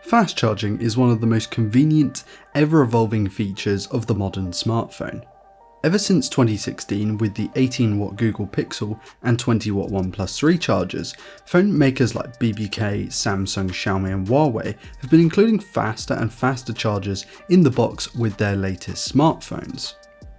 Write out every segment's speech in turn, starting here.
Fast charging is one of the most convenient, ever-evolving features of the modern smartphone. Ever since 2016, with the 18-watt Google Pixel and 20-watt OnePlus 3 chargers, phone makers like BBK, Samsung, Xiaomi and Huawei have been including faster and faster chargers in the box with their latest smartphones.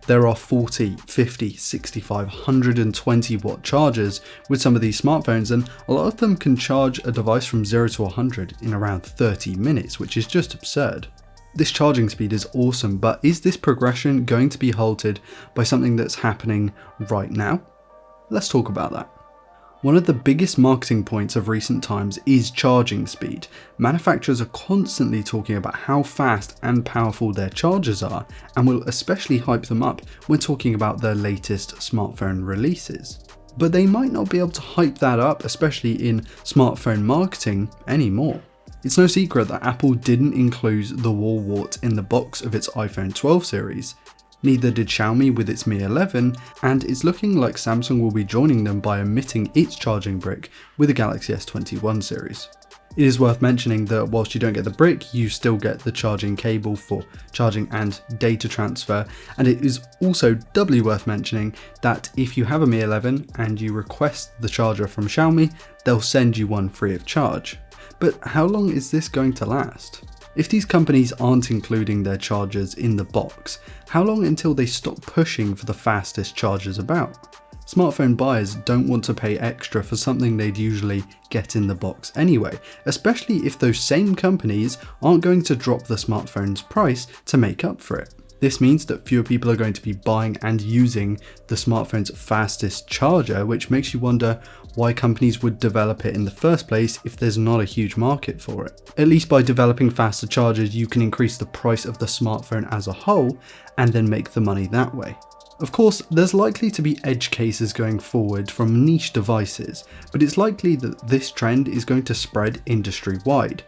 There are 40, 50, 65, 120 watt chargers with some of these smartphones, and a lot of them can charge a device from 0 to 100 in around 30 minutes, which is just absurd. This charging speed is awesome, but is this progression going to be halted by something that's happening right now? Let's talk about that. One of the biggest marketing points of recent times is charging speed. Manufacturers are constantly talking about how fast and powerful their chargers are, and will especially hype them up when talking about their latest smartphone releases. But they might not be able to hype that up, especially in smartphone marketing, anymore. It's no secret that Apple didn't include the wall wart in the box of its iPhone 12 series. Neither did Xiaomi with its Mi 11, and it's looking like Samsung will be joining them by omitting its charging brick with the Galaxy S21 series. It is worth mentioning that whilst you don't get the brick, you still get the charging cable for charging and data transfer, and it is also doubly worth mentioning that if you have a Mi 11 and you request the charger from Xiaomi, they'll send you one free of charge. But how long is this going to last? If these companies aren't including their chargers in the box, how long until they stop pushing for the fastest chargers about? Smartphone buyers don't want to pay extra for something they'd usually get in the box anyway, especially if those same companies aren't going to drop the smartphone's price to make up for it. This means that fewer people are going to be buying and using the smartphone's fastest charger, which makes you wonder why companies would develop it in the first place if there's not a huge market for it. At least by developing faster chargers, you can increase the price of the smartphone as a whole and then make the money that way. Of course, there's likely to be edge cases going forward from niche devices, but it's likely that this trend is going to spread industry-wide.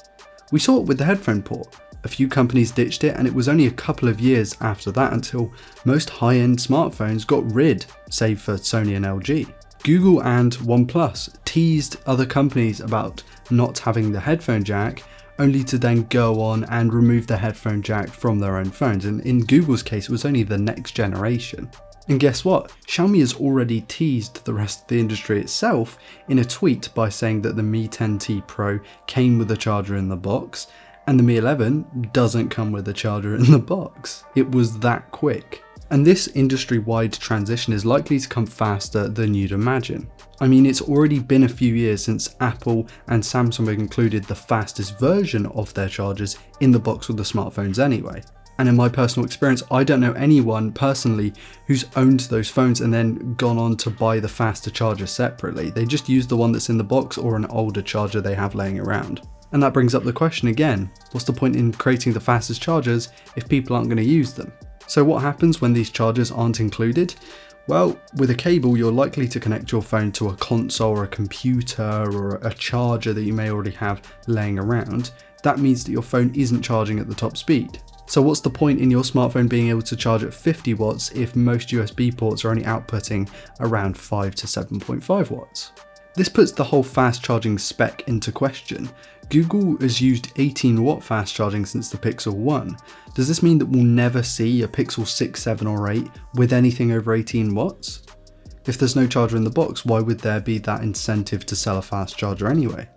We saw it with the headphone port. A few companies ditched it, and it was only a couple of years after that until most high-end smartphones got rid, save for Sony and LG. Google and OnePlus teased other companies about not having the headphone jack, only to then go on and remove the headphone jack from their own phones, and in Google's case it was only the next generation. And guess what? Xiaomi has already teased the rest of the industry itself in a tweet by saying that the Mi 10T Pro came with a charger in the box, and the Mi 11 doesn't come with a charger in the box. It was that quick. And this industry-wide transition is likely to come faster than you'd imagine. I mean, it's already been a few years since Apple and Samsung have included the fastest version of their chargers in the box with the smartphones anyway. And in my personal experience, I don't know anyone personally who's owned those phones and then gone on to buy the faster charger separately. They just use the one that's in the box or an older charger they have laying around. And that brings up the question again, what's the point in creating the fastest chargers if people aren't going to use them? So what happens when these chargers aren't included? Well, with a cable, you're likely to connect your phone to a console or a computer or a charger that you may already have laying around. That means that your phone isn't charging at the top speed. So what's the point in your smartphone being able to charge at 50 watts if most USB ports are only outputting around 5 to 7.5 watts? This puts the whole fast charging spec into question. Google has used 18 watt fast charging since the Pixel 1. Does this mean that we'll never see a Pixel 6, 7 or 8 with anything over 18 watts? If there's no charger in the box, why would there be that incentive to sell a fast charger anyway?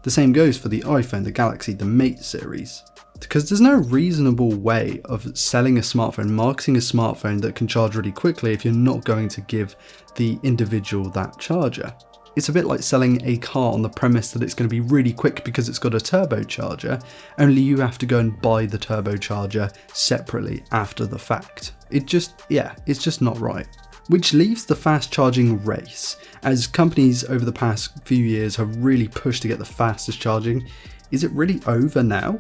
The same goes for the iPhone, the Galaxy, the Mate series. Because there's no reasonable way of selling a smartphone, marketing a smartphone that can charge really quickly if you're not going to give the individual that charger. It's a bit like selling a car on the premise that it's going to be really quick because it's got a turbocharger, only you have to go and buy the turbocharger separately after the fact. It's just not right. Which leaves the fast charging race. As companies over the past few years have really pushed to get the fastest charging, is it really over now?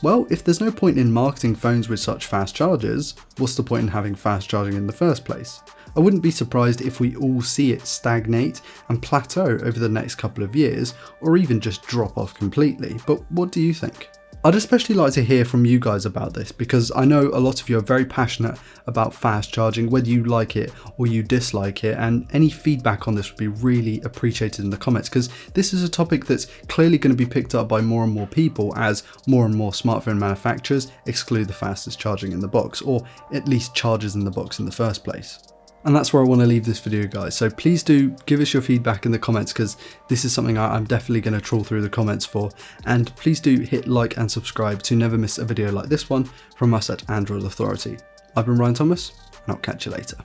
Well, if there's no point in marketing phones with such fast chargers, what's the point in having fast charging in the first place? I wouldn't be surprised if we all see it stagnate and plateau over the next couple of years, or even just drop off completely. But what do you think? I'd especially like to hear from you guys about this, because I know a lot of you are very passionate about fast charging, whether you like it or you dislike it, and any feedback on this would be really appreciated in the comments, because this is a topic that's clearly going to be picked up by more and more people as more and more smartphone manufacturers exclude the fastest charging in the box, or at least chargers in the box in the first place. And that's where I want to leave this video, guys. So please do give us your feedback in the comments, because this is something I'm definitely going to trawl through the comments for. And please do hit like and subscribe to never miss a video like this one from us at Android Authority. I've been Ryan Thomas, and I'll catch you later.